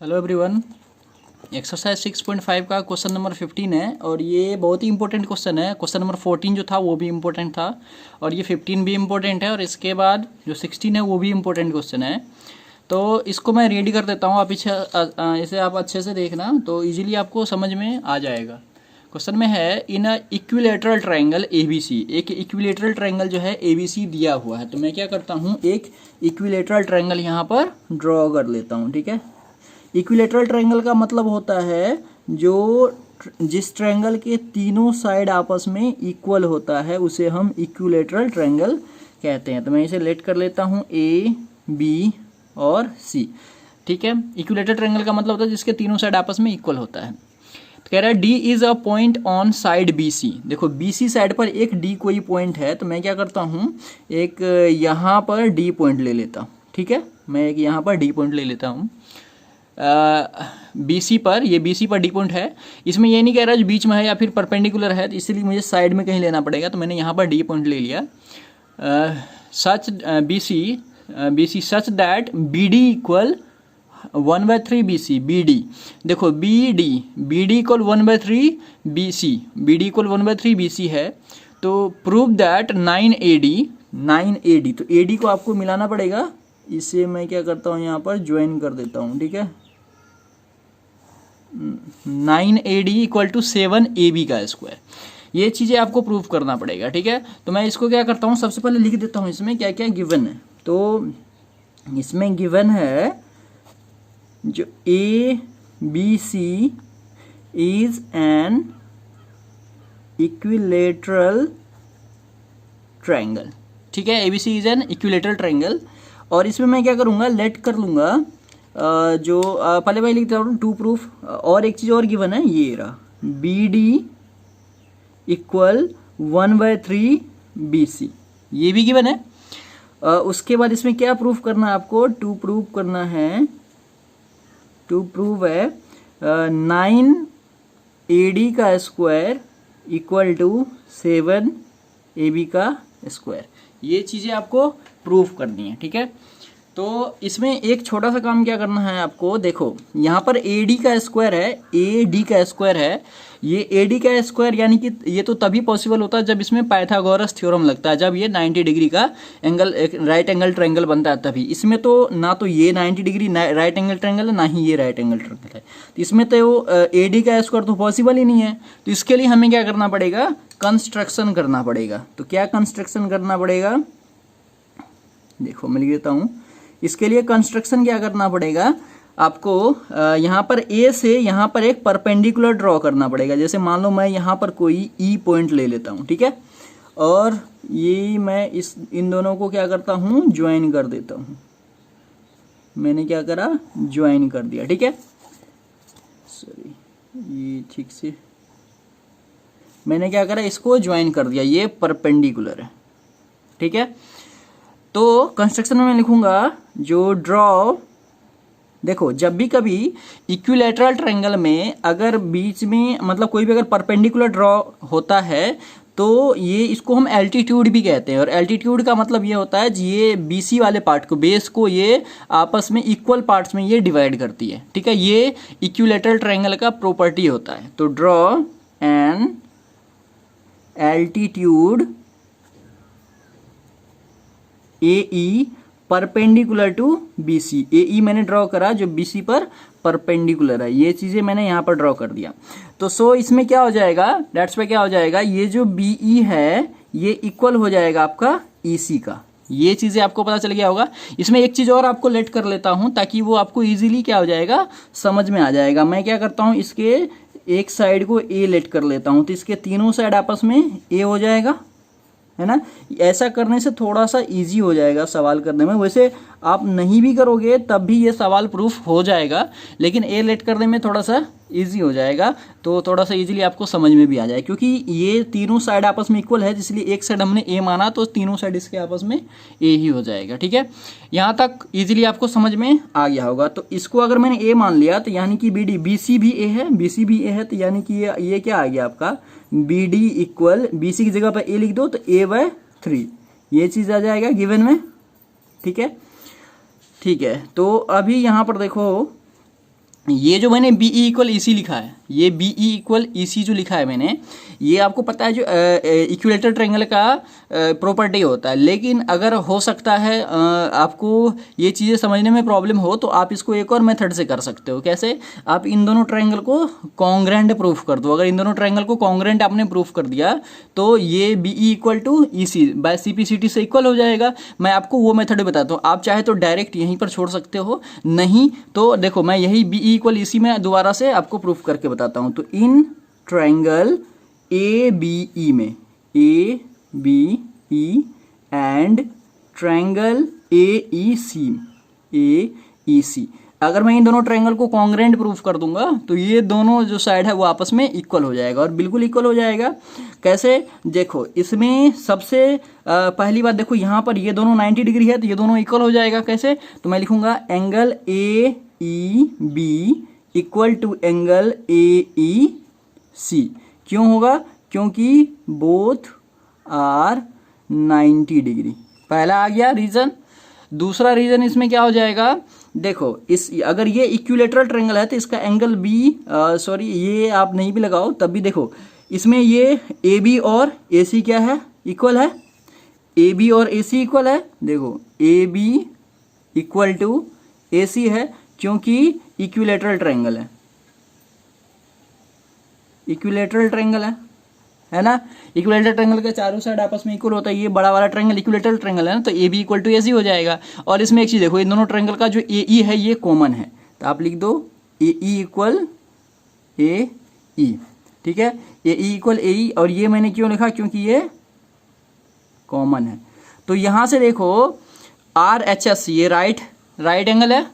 Hello everyone. Exercise 6.5 का question number 15 है और ये बहुत ही इंपॉर्टेंट क्वेश्चन है। क्वेश्चन नंबर 14 जो था वो भी इम्पोर्टेंट था और ये 15 भी इम्पोर्टेंट है और इसके बाद जो 16 है वो भी इम्पोर्टेंट क्वेश्चन है। तो इसको मैं रेडी कर देता हूँ, आप इसे आप अच्छे से देखना तो इजीली आपको समझ में आ जाएगा। क्वेश्चन में है इन अ इक्विलेटरल ट्रायंगल ABC, एक इक्विलेटरल ट्रायंगल जो है ABC दिया हुआ है। तो मैं क्या करता हूँ, एक इक्विलेटरल ट्रायंगल यहाँ पर ड्रॉ कर लेता हूँ। ठीक है, इक्विलेटरल ट्रायंगल का मतलब होता है जिस ट्रायंगल के तीनों साइड आपस में इक्वल होता है उसे हम इक्विलेटरल ट्रायंगल कहते हैं। तो मैं इसे लेट कर लेता हूँ A, B और C। ठीक है, इक्विलेटरल ट्रायंगल का मतलब होता है जिसके तीनों साइड आपस में इक्वल होता है। तो कह रहा है D is a point on side BC। देखो BC साइड पर एक D कोई पॉइंट है, तो मैं क्या करता हूँ, एक यहाँ पर D पॉइंट ले लेता हूँ। ठीक है, मैं एक यहाँ पर D पॉइंट ले लेता हूँ। BC पर, ये BC पर D पॉइंट है। इसमें ये नहीं कह रहा जो बीच में है या फिर परपेंडिकुलर है, तो इसलिए मुझे साइड में कहीं लेना पड़ेगा। तो मैंने यहाँ पर D पॉइंट ले लिया। सच BC such that BD equal 1/3 BC। BD देखो BD equal 1/3 BC, BD equal 1/3 BC है। तो प्रूव दैट 9AD, तो AD को आपको मिलाना पड़ेगा। इसे मैं क्या करता हूँ, यहाँ पर ज्वाइन कर देता हूँ। ठीक है, 9AD इक्वल टू 7AB का स्क्वायर, ये चीज़ें आपको प्रूव करना पड़ेगा। ठीक है, तो मैं इसको क्या करता हूँ, सबसे पहले लिख देता हूँ इसमें क्या क्या गिवन है। तो इसमें गिवन है जो ABC is an equilateral triangle. ठीक है, ABC is an equilateral triangle. और इसमें मैं क्या करूँगा, लेट कर लूँगा जो पहले मैं लिखता हूँ टू प्रूफ। और एक चीज़ और गिवन है, ये रहा BD इक्वल 1/3 BC, ये भी गिवन है। उसके बाद इसमें क्या प्रूफ करना है आपको, टू प्रूव है 9AD का स्क्वायर इक्वल टू 7AB का स्क्वायर, ये चीज़ें आपको प्रूफ करनी है। ठीक है, तो इसमें एक छोटा सा काम क्या करना है आपको, देखो यहाँ पर AD का स्क्वायर है, AD का स्क्वायर है। ये AD का स्क्वायर यानी कि ये तो तभी पॉसिबल होता है जब इसमें पाइथागोरस थ्योरम लगता है, जब ये 90 डिग्री का एंगल, एक राइट एंगल ट्रायंगल बनता है तभी। इसमें तो ना तो ये 90 डिग्री राइट एंगल ट्रायंगल है, ना ही ये राइट एंगल ट्रायंगल है, तो इसमें तो AD का स्क्वायर तो पॉसिबल ही नहीं है। तो इसके लिए हमें क्या करना पड़ेगा, कंस्ट्रक्शन करना पड़ेगा। तो क्या कंस्ट्रक्शन करना पड़ेगा, देखो मैं लिख देता हूँ। इसके लिए कंस्ट्रक्शन क्या करना पड़ेगा आपको, यहाँ पर A से यहाँ पर एक परपेंडिकुलर ड्रॉ करना पड़ेगा। जैसे मान लो मैं यहाँ पर कोई E पॉइंट ले लेता हूँ। ठीक है, और ये मैं इन दोनों को क्या करता हूँ, ज्वाइन कर देता हूँ। मैंने क्या करा, ज्वाइन कर दिया। ठीक है, सॉरी, ये ठीक से मैंने क्या करा, इसको ज्वाइन कर दिया, ये परपेंडिकुलर है। ठीक है, तो कंस्ट्रक्शन में मैं लिखूंगा जो ड्रॉ, देखो जब भी कभी इक्विलेटरल ट्रायंगल में अगर बीच में मतलब कोई भी अगर परपेंडिकुलर ड्रॉ होता है तो ये इसको हम एल्टीट्यूड भी कहते हैं। और एल्टीट्यूड का मतलब ये होता है ये BC वाले पार्ट को, बेस को ये आपस में इक्वल पार्ट्स में ये डिवाइड करती है। ठीक है, ये इक्विलेटरल ट्रायंगल का प्रॉपर्टी होता है। तो draw an altitude AE perpendicular to BC। AE मैंने ड्रॉ करा जो BC पर परपेंडिकुलर है, ये चीजें मैंने यहाँ पर ड्रॉ कर दिया। तो सो इसमें क्या हो जाएगा, डेट्स पे क्या हो जाएगा, ये जो BE है ये इक्वल हो जाएगा आपका EC का। ये चीजें आपको पता चल गया होगा। इसमें एक चीज और आपको लेट कर लेता हूं ताकि वो आपको इजीली क्या हो जाएगा, समझ में आ जाएगा। मैं क्या करता हूं, इसके एक साइड को A लेट कर लेता हूं, तो इसके तीनों साइड आपस में A हो जाएगा, है ना। ऐसा करने से थोड़ा सा इजी हो जाएगा सवाल करने में। वैसे आप नहीं भी करोगे तब भी ये सवाल प्रूफ हो जाएगा, लेकिन A लेट करने में थोड़ा सा इजी हो जाएगा, तो थोड़ा सा इजीली आपको समझ में भी आ जाए। क्योंकि ये तीनों साइड आपस में इक्वल है, इसलिए एक साइड हमने A माना तो तीनों साइड इसके आपस में A ही हो जाएगा। ठीक है, यहाँ तक इजीली आपको समझ में आ गया होगा। तो इसको अगर मैंने A मान लिया तो यानी कि BC भी A है, BC भी A है, तो यानी कि ये क्या आ गया आपका, BD इक्वल BC की जगह पर A लिख दो तो A/3, ये चीज़ आ जाएगा गिवन में। ठीक है, तो अभी यहाँ पर देखो ये जो मैंने बी ई इक्वल ई सी लिखा है, ये बी ई इक्वल ई सी जो लिखा है मैंने, ये आपको पता है जो इक्विलेटरल ट्रायंगल का प्रॉपर्टी होता है। लेकिन अगर हो सकता है आपको ये चीज़ें समझने में प्रॉब्लम हो तो आप इसको एक और मेथड से कर सकते हो। कैसे? आप इन दोनों ट्रायंगल को कॉन्ग्रेंट प्रूफ कर दो। अगर इन दोनों ट्रायंगल को कॉन्ग्रेंट आपने प्रूफ कर दिया तो ये B E equal to E C by C P C T से इक्वल हो जाएगा। मैं आपको वो मेथड बताता हूँ, आप चाहे तो डायरेक्ट यहीं पर छोड़ सकते हो, नहीं तो देखो मैं यही बी ई इक्वल ई सी में दोबारा से आपको प्रूफ करके बताता हूँ। तो इन ट्रायंगल ए बी ई में, A B E and triangle A E C, अगर मैं इन दोनों ट्रायंगल को कॉन्ग्रेंट प्रूफ कर दूंगा तो ये दोनों जो साइड है वो आपस में इक्वल हो जाएगा, और बिल्कुल इक्वल हो जाएगा। कैसे? देखो इसमें सबसे पहली बात देखो, यहाँ पर ये दोनों 90 डिग्री है तो ये दोनों इक्वल हो जाएगा। कैसे? तो मैं लिखूंगा angle A E B equal to angle A E C. क्यों होगा? क्योंकि बोथ आर 90 डिग्री। पहला आ गया रीजन। दूसरा रीजन इसमें क्या हो जाएगा? देखो इस अगर ये इक्विलेटरल ट्रायंगल है तो इसका एंगल बी सॉरी ये आप नहीं भी लगाओ तब भी देखो इसमें ये ए बी और ए सी क्या है? इक्वल है। ए बी और ए सी इक्वल है। देखो ए बी इक्वल टू ए सी है क्योंकि इक्विलेटरल ट्रायंगल है, इक्विलेटरल ट्रायंगल है ना। इक्विलेटरल ट्रायंगल के चारों साइड आपस में इक्वल होता है। ये बड़ा वाला ट्रायंगल इक्विलेटरल ट्रायंगल है ना, तो ए बी इक्वल टू ए सी हो जाएगा। और इसमें एक चीज़ देखो, इन दोनों ट्रायंगल का जो ए ई है ये कॉमन है, तो आप लिख दो ए ई इक्वल ए ई। ठीक है, ए ई इक्वल ए ई। और ये मैंने क्यों लिखा? क्योंकि ये कॉमन है। तो यहाँ से देखो आर एच एस, ये राइट एंगल है,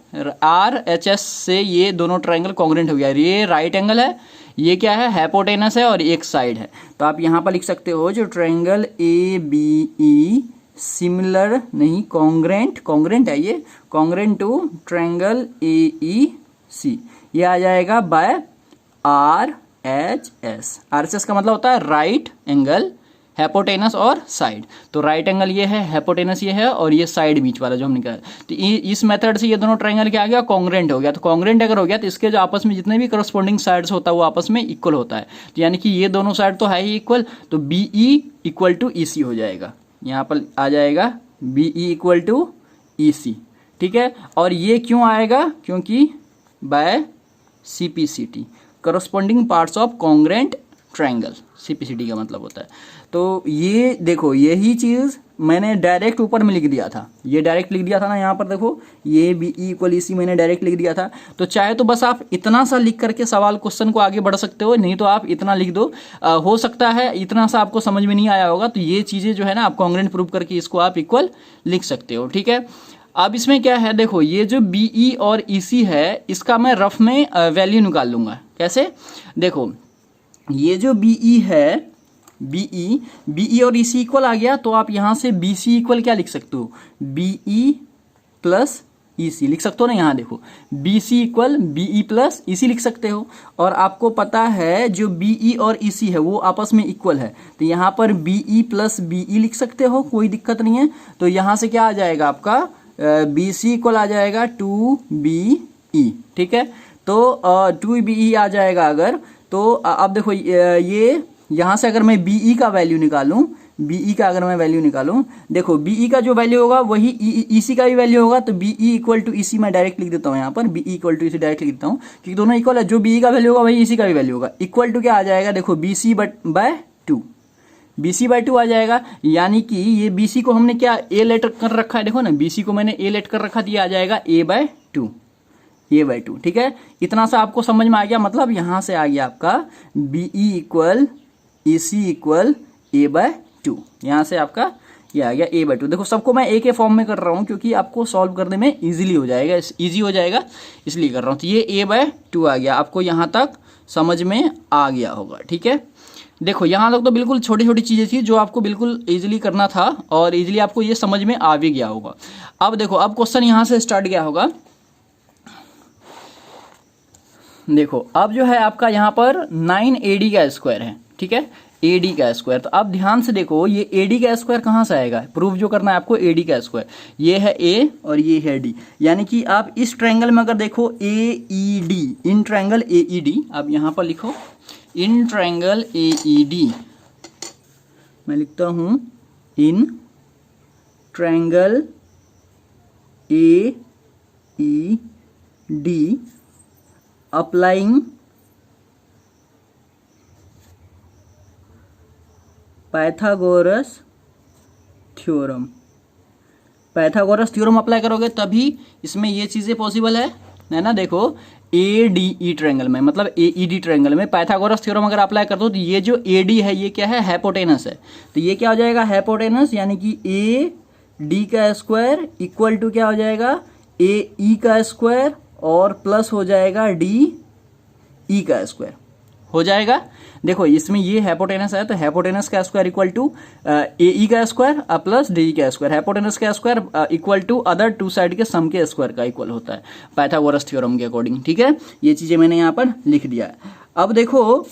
आर एच एस से ये दोनों ट्रायंगल कॉन्ग्रेंट हो गया। ये राइट एंगल है, ये क्या है? हाइपोटेनस है और एक साइड है। तो आप यहाँ पर लिख सकते हो जो triangle A B E similar नहीं कॉन्ग्रेंट है, ये congruent to triangle A E C, ये आ जाएगा by R H S. R H S का मतलब होता है राइट एंगल, हाइपोटेनस और साइड। तो राइट एंगल ये है, हाइपोटेनस ये है, और ये साइड बीच वाला जो हमने कहा। तो इस मेथड से ये दोनों ट्रायंगल क्या आ गया? कॉन्ग्रेंट हो गया। तो कॉन्ग्रेंट अगर हो गया तो इसके जो आपस में जितने भी करस्पॉन्डिंग साइड्स होता है वो आपस में इक्वल होता है। तो यानी कि ये दोनों साइड तो है ही इक्वल, तो B E equal to E C हो जाएगा। यहाँ पर आ जाएगा B E equal to E C. ठीक है, और ये क्यों आएगा? क्योंकि by C P C T, corresponding parts of congruent triangle, CPCT का मतलब होता है। तो ये देखो यही चीज़ मैंने डायरेक्ट ऊपर में लिख दिया था, ये डायरेक्ट लिख दिया था ना, यहाँ पर देखो ये बी ई इक्वल ई सी मैंने डायरेक्ट लिख दिया था। तो चाहे तो बस आप इतना सा लिख करके सवाल क्वेश्चन को आगे बढ़ सकते हो, नहीं तो आप इतना लिख दो। हो सकता है इतना सा आपको समझ में नहीं आया होगा, तो ये चीज़ें जो है ना आप कॉन्ग्रेंट प्रूव करके इसको आप इक्वल लिख सकते हो। ठीक है, अब इसमें क्या है? देखो ये जो बी ई और ई सी है इसका मैं रफ में वैल्यू निकाल लूँगा। कैसे? देखो ये जो बी ई है, बी ई और ई सी इक्वल आ गया, तो आप यहाँ से बी सी इक्वल क्या लिख सकते हो? B E plus E C लिख सकते हो ना। यहाँ देखो B C equal B E plus E C लिख सकते हो। और आपको पता है जो बी ई और ई सी है वो आपस में इक्वल है, तो यहाँ पर B E plus B E लिख सकते हो, कोई दिक्कत नहीं है। तो यहाँ से क्या आ जाएगा आपका? बी सी इक्वल आ जाएगा टू बी ई। ठीक है, तो टू बी ई आ जाएगा अगर, तो अब देखो ये यहाँ से अगर मैं बी ई का वैल्यू निकालूं, बी ई का अगर मैं वैल्यू निकालूं, देखो बी ई का जो वैल्यू होगा वही ई सी का भी वैल्यू होगा। तो B E equal to E C मैं डायरेक्ट लिख देता हूँ, यहाँ पर B E equal to E C direct लिख देता हूँ, क्योंकि दोनों इक्वल है। जो बी ई का वैल्यू होगा वही ई सी का भी वैल्यू होगा। इक्वल टू क्या आ जाएगा? देखो B C by two, B C by two आ जाएगा। यानी कि ये बी सी को हमने क्या ए लेट कर रखा है, देखो ना बी सी को मैंने ए लेट कर रखा, तो ये आ जाएगा A by two, A by two. ठीक है, इतना सा आपको समझ में आ गया। मतलब यहाँ से आ गया आपका B E equal E C equal A by two, यहाँ से आपका ये आ गया ए बाय टू। देखो सबको मैं ए के फॉर्म में कर रहा हूँ क्योंकि आपको सॉल्व करने में इजीली हो जाएगा, इजी हो जाएगा इसलिए कर रहा हूँ। तो ये ए बाय टू आ गया, आपको यहाँ तक समझ में आ गया होगा। ठीक है, देखो यहाँ तक तो बिल्कुल छोटी छोटी चीज़ें थी जो आपको बिल्कुल इजीली करना था और इजीली आपको ये समझ में आ भी गया होगा। अब देखो अब क्वेश्चन यहाँ से स्टार्ट गया होगा। देखो अब जो है आपका यहाँ पर 9 AD का स्क्वायर है। ठीक है, ए डी का स्क्वायर। तो अब ध्यान से देखो ये ए डी का स्क्वायर कहाँ से आएगा, प्रूफ जो करना है आपको ए डी का स्क्वायर, ये है ए और ये है डी, यानी कि आप इस ट्रायंगल में अगर देखो A E D, in triangle A E D, आप यहाँ पर लिखो इन ट्रायंगल ए ई डी, मैं लिखता हूँ इन triangle A E D applying Pythagoras theorem. Pythagoras theorem apply करोगे तभी इसमें ये चीज़ें पॉसिबल है ना। देखो ए डी ई ट्रायंगल में, मतलब ए ई डी ट्रायंगल में पाइथागोरस थ्योरम अगर अप्लाई कर दो तो ये जो ए डी है ये क्या है, हाइपोटेनस है। तो ये क्या हो जाएगा, हाइपोटेनस, यानी कि ए डी का स्क्वायर इक्वल टू क्या हो जाएगा, ए ई का स्क्वायर और प्लस हो जाएगा डी ई का स्क्वायर हो जाएगा। देखो इसमें ये हाइपोटेनस है तो हाइपोटेनस का square equal to A E का स्क्वायर प्लस डी ई का स्क्वायर, हाइपोटेनस का square equal to other two side के सम के स्क्वायर का इक्वल होता है पाइथागोरस थ्योरम के अकॉर्डिंग। ठीक है, ये चीजें मैंने यहाँ पर लिख दिया है। अब देखो,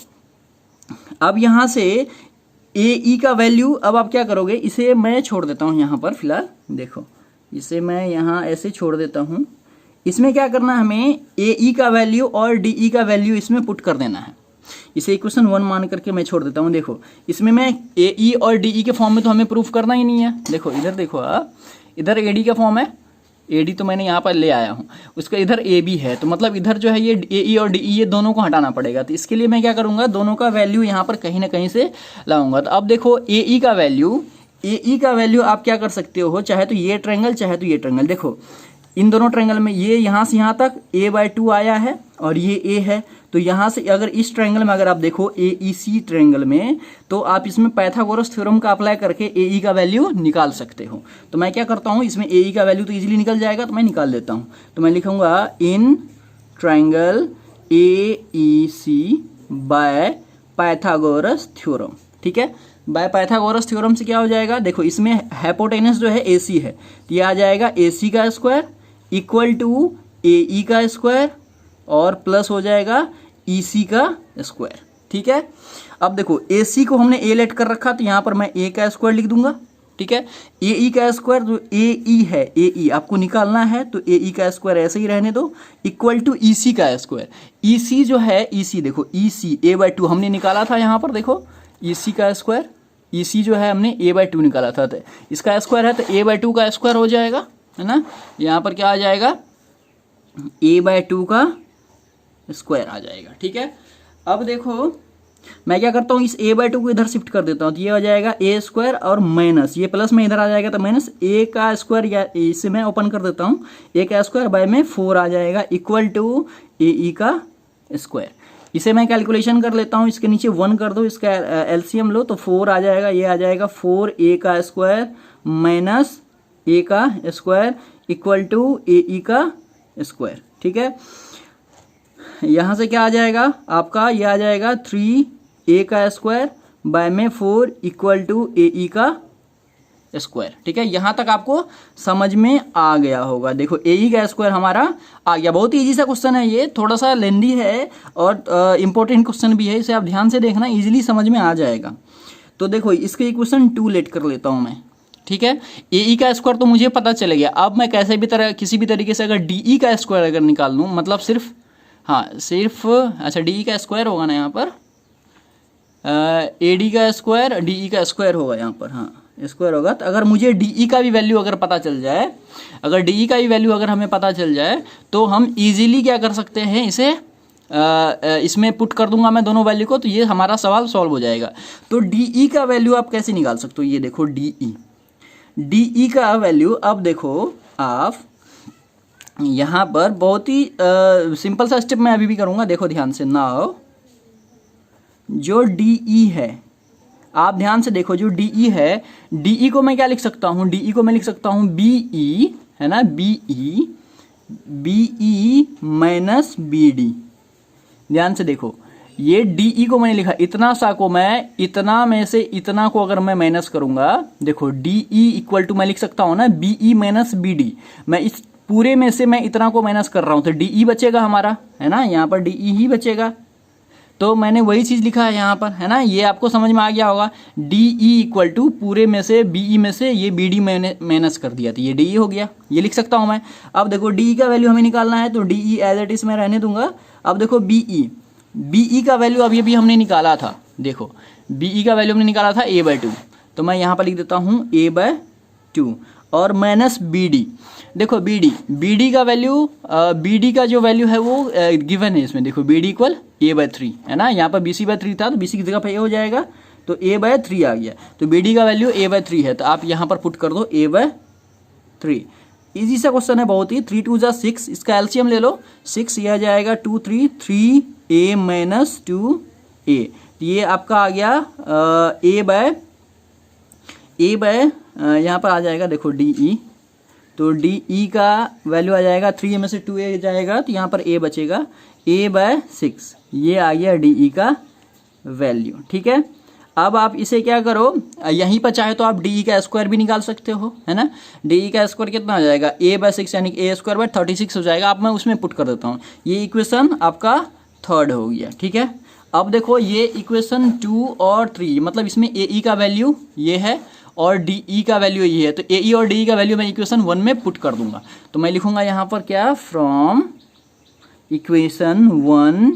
अब यहाँ से ए ई का वैल्यू, अब आप क्या करोगे, इसे मैं छोड़ देता हूँ यहाँ पर फिलहाल। देखो इसे मैं यहाँ ऐसे छोड़ देता हूँ। इसमें क्या करना है, हमें ए ई का वैल्यू और डी ई का वैल्यू इसमें पुट कर देना है। इसे इक्वेशन 1 मान करके मैं छोड़ देता हूँ। देखो इसमें मैं ए ई और डी ई के फॉर्म में तो हमें प्रूफ करना ही नहीं है। देखो इधर देखो आप, इधर ए डी का फॉर्म है, ए डी तो मैंने यहाँ पर ले आया हूँ, उसका इधर ए बी है, तो मतलब इधर जो है ये ए ई और डी ई ये दोनों को हटाना पड़ेगा। तो इसके लिए मैं क्या करूँगा, दोनों का वैल्यू यहाँ पर कहीं ना कहीं से लाऊंगा। तो अब देखो ए ई का वैल्यू आप क्या कर सकते हो, चाहे तो ये ट्रायंगल चाहे तो ये ट्रायंगल। देखो इन दोनों ट्रायंगल में ये यहाँ से यहाँ तक a/2 आया है और ये a है, तो यहाँ से अगर इस ट्रायंगल में अगर आप देखो AEC ट्रायंगल में, तो आप इसमें पाइथागोरस थ्योरम का अप्लाई करके AE का वैल्यू निकाल सकते हो। तो मैं क्या करता हूँ, इसमें AE का वैल्यू तो इजीली निकल जाएगा, तो मैं निकाल देता हूँ। तो मैं लिखूंगा in triangle AEC by Pythagoras theorem. ठीक है, बाय पाइथागोरस थ्योरम से क्या हो जाएगा, देखो इसमें हाइपोटेनस जो है AC है, तो ये आ जाएगा AC का स्क्वायर इक्वल टू AE का स्क्वायर और प्लस हो जाएगा EC का स्क्वायर। ठीक है, अब देखो AC को हमने A लेट कर रखा, तो यहाँ पर मैं A का स्क्वायर लिख दूंगा। ठीक है, AE का स्क्वायर जो AE है, AE आपको निकालना है तो AE का स्क्वायर ऐसे ही रहने दो, इक्वल टू EC का स्क्वायर। EC जो है, EC देखो EC a/2 हमने निकाला था यहाँ पर, देखो EC का स्क्वायर, EC जो है हमने a/2 निकाला था, तो इसका स्क्वायर है तो a/2 का स्क्वायर हो जाएगा, है ना। यहाँ पर क्या आ जाएगा, a/2 का स्क्वायर आ जाएगा। ठीक है, अब देखो मैं क्या करता हूँ, इस a/2 को इधर शिफ्ट कर देता हूँ, तो ये हो जाएगा a स्क्वायर और माइनस ये प्लस में इधर आ जाएगा, तो माइनस a का स्क्वायर, या इसे मैं ओपन कर देता हूँ, a का स्क्वायर बाय में 4 आ जाएगा इक्वल टू AE का स्क्वायर। इसे मैं कैलकुलेशन कर लेता हूँ, इसके नीचे 1 कर दो, इसका एलसीएम लो तो 4 आ जाएगा, ये आ जाएगा 4a का स्क्वायर माइनस a का स्क्वायर इक्वल टू AE का स्क्वायर। ठीक है, यहाँ से क्या आ जाएगा आपका, ये आ जाएगा 3a का स्क्वायर बाय में 4 इक्वल टू AE का स्क्वायर। ठीक है, यहाँ तक आपको समझ में आ गया होगा। देखो AE का स्क्वायर हमारा आ गया। बहुत ही इजी सा क्वेश्चन है ये, थोड़ा सा लेंदी है और इम्पोर्टेंट क्वेश्चन भी है, इसे आप ध्यान से देखना, इजीली समझ में आ जाएगा। तो देखो इसके इक्वेशन 2 लेट कर लेता हूँ मैं। ठीक है, AE का स्क्वायर तो मुझे पता चल गया। अब मैं कैसे भी तरह किसी भी तरीके से अगर DE का स्क्वायर अगर निकाल लूँ, मतलब सिर्फ अच्छा DE का स्क्वायर होगा ना यहाँ पर, AD का स्क्वायर DE का स्क्वायर होगा यहाँ पर, हाँ स्क्वायर होगा। तो अगर मुझे DE का भी वैल्यू अगर पता चल जाए, अगर DE का भी वैल्यू अगर हमें पता चल जाए, तो हम इजीली क्या कर सकते हैं, इसे इसमें पुट कर दूंगा मैं दोनों वैल्यू को, तो ये हमारा सवाल सॉल्व हो जाएगा। तो DE का वैल्यू आप कैसे निकाल सकते हो, ये देखो DE का वैल्यू, अब देखो आप यहाँ पर बहुत ही सिंपल सा स्टेप मैं अभी भी करूँगा, देखो ध्यान से। नाउ जो DE है, आप ध्यान से देखो, जो DE है, DE को मैं क्या लिख सकता हूँ, DE को मैं लिख सकता हूँ BE, है ना, BE माइनस BD। ध्यान से देखो, ये DE को मैंने लिखा, इतना सा को मैं, इतना में से इतना को अगर मैं माइनस करूंगा, देखो DE इक्वल टू मैं लिख सकता हूँ ना BE माइनस BD। मैं इस पूरे में से मैं इतना को माइनस कर रहा हूँ, तो DE बचेगा हमारा, है ना, यहाँ पर DE ही बचेगा। तो मैंने वही चीज़ लिखा है यहाँ पर, है ना, ये आपको समझ में आ गया होगा। डी ई इक्वल टू पूरे में से बी ई में से ये बी डी मैंने माइनस कर दिया, तो ये डी ई हो गया, ये लिख सकता हूँ मैं। अब देखो डी ई का वैल्यू हमें निकालना है, तो D E as it is मैं रहने दूंगा। अब देखो बी ई का वैल्यू अभी अभी हमने निकाला था, देखो बी ई का वैल्यू हमने निकाला था a/2, तो मैं यहाँ पर लिख देता हूँ a/2 और माइनस बी डी। देखो बी डी का वैल्यू, बी डी का जो वैल्यू है वो गिवन है इसमें, देखो बी डी इक्वल a/3 है ना, यहाँ पर bc/3 था तो bc की जगह पर a हो जाएगा, तो a/3 आ गया, तो बी डी का वैल्यू a/3 है, तो आप यहाँ पर पुट कर दो a/3। इजी सा क्वेश्चन है बहुत ही। 3 2 = 6, इसका एलसीएम ले लो, 6 ये आ जाएगा 2 3 3a - 2a, ये आपका आ गया यहाँ पर आ जाएगा, देखो डी ई, तो डी ई का वैल्यू आ जाएगा 3a में से 2a जाएगा, तो यहाँ पर a बचेगा, a/6, ये आ गया डी ई का वैल्यू। ठीक है, अब आप इसे क्या करो, यहीं पर चाहे तो आप डी ई का स्क्वायर भी निकाल सकते हो, है ना। डी ई का स्क्वायर कितना आ जाएगा, a/6 यानी कि a² / 36 हो जाएगा। अब मैं उसमें पुट कर देता हूँ, ये इक्वेशन आपका 3rd हो गया। ठीक है, अब देखो ये इक्वेशन 2 और 3, मतलब इसमें ए ई का वैल्यू ये है और डी ई का वैल्यू ये है, तो ए ई और डी ई का वैल्यू मैं इक्वेशन 1 में पुट कर दूंगा। तो मैं लिखूंगा यहाँ पर क्या, from equation 1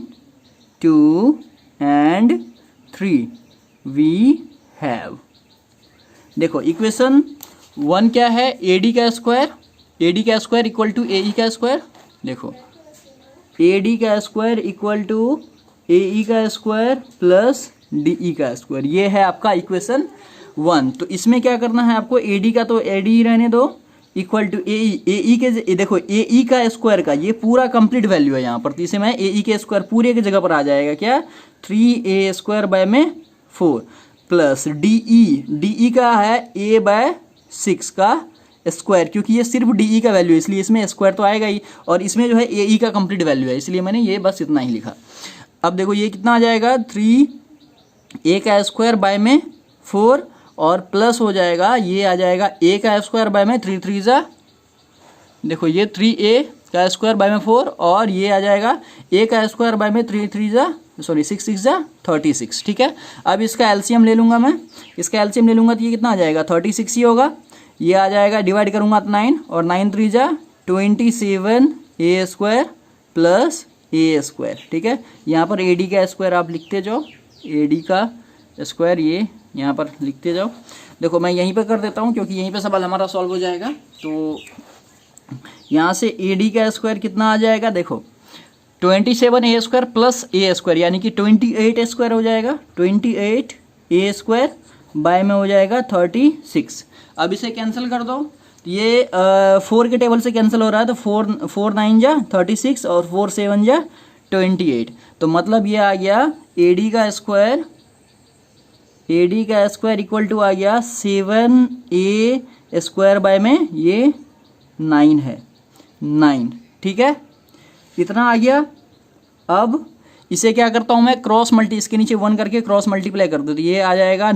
2 and 3 we have, देखो इक्वेशन 1 क्या है, ए डी का square equal to A E का स्क्वायर, देखो ए डी का square equal to A E का स्क्वायर प्लस डी ई का स्क्वायर, ये है आपका इक्वेशन 1। तो इसमें क्या करना है आपको, ए डी का तो ए डी रहने दो, इक्वल टू ए ई के, देखो ए ई का स्क्वायर का ये पूरा कंप्लीट वैल्यू है यहाँ पर, तो इसे मैं ए ई के स्क्वायर पूरे की जगह पर आ जाएगा क्या, 3a² / 4 प्लस डी ई का है a/6 का स्क्वायर, क्योंकि ये सिर्फ डी ई का वैल्यू है इसलिए इसमें स्क्वायर तो आएगा ही, और इसमें जो है ए ई का कंप्लीट वैल्यू है, इसलिए मैंने ये बस इतना ही लिखा। अब देखो ये कितना आ जाएगा, 3a² / 4 और प्लस हो जाएगा, ये आ जाएगा a² / 3 3 देखो ये 3a² / 4 और ये आ जाएगा a² / 3 3 6 6 36। ठीक है, अब इसका एलसीएम ले लूँगा मैं, इसका एलसीएम ले लूँगा तो ये कितना आ जाएगा, 36 ही होगा, ये आ जाएगा, डिवाइड करूँगा तो 9 और 9 3 27a² प्लस a²। ठीक है, यहाँ पर ए डी का स्क्वायर आप लिखते जाओ, ए डी का स्क्वायर ये यहाँ पर लिखते जाओ। देखो मैं यहीं पर कर देता हूँ क्योंकि यहीं पर सवाल हमारा सॉल्व हो जाएगा। तो यहाँ से ए डी का स्क्वायर कितना आ जाएगा, देखो 27a² प्लस a² यानी कि 28a² हो जाएगा, 28a² बाय में हो जाएगा 36। अब इसे कैंसिल कर दो, ये 4 के टेबल से कैंसिल हो रहा है, तो 4 9 जा 36 और 4 7 जा 28, तो मतलब ये आ गया ए डी का स्क्वायर इक्वल टू आ गया 7a² बाय में ये 9 है, 9। ठीक है, इतना आ गया। अब इसे क्या करता हूँ मैं, क्रॉस मल्टी, इसके नीचे 1 करके क्रॉस मल्टीप्लाई कर दो, तो ये आ जाएगा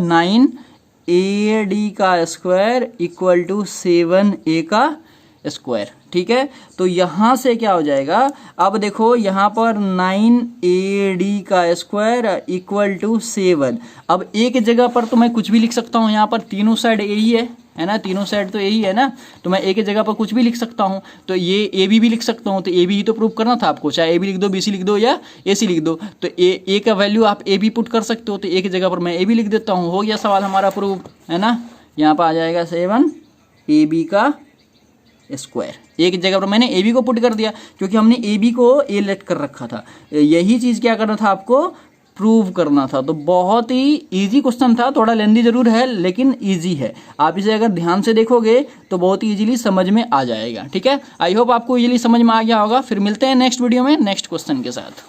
9a का स्क्वायर इक्वल टू 7a का स्क्वायर। ठीक है, तो यहाँ से क्या हो जाएगा, अब देखो यहाँ पर 9ad का स्क्वायर इक्वल टू 7। अब एक जगह पर तो मैं कुछ भी लिख सकता हूँ, यहाँ पर तीनों साइड यही है ना, तीनों साइड तो यही है ना, तो मैं एक ही जगह पर कुछ भी लिख सकता हूँ, तो ये ए बी भी लिख सकता हूँ, तो ए बी ही तो प्रूव करना था आपको, चाहे ए बी लिख दो, बी सी लिख दो या ए सी लिख दो, तो ए का वैल्यू आप ए बी पुट कर सकते हो, तो एक जगह पर मैं ए बी लिख देता हूँ, हो गया सवाल हमारा प्रूव, है ना। यहाँ पर आ जाएगा 7ab का स्क्वायर, एक जगह पर मैंने ए बी को पुट कर दिया क्योंकि हमने ए बी को ए लेट कर रखा था, यही चीज़ क्या करना था आपको, प्रूव करना था। तो बहुत ही इजी क्वेश्चन था, थोड़ा लेंदी जरूर है लेकिन इजी है, आप इसे अगर ध्यान से देखोगे तो बहुत ही इजीली समझ में आ जाएगा। ठीक है, आई होप आपको इजीली समझ में आ गया होगा। फिर मिलते हैं नेक्स्ट वीडियो में नेक्स्ट क्वेश्चन के साथ।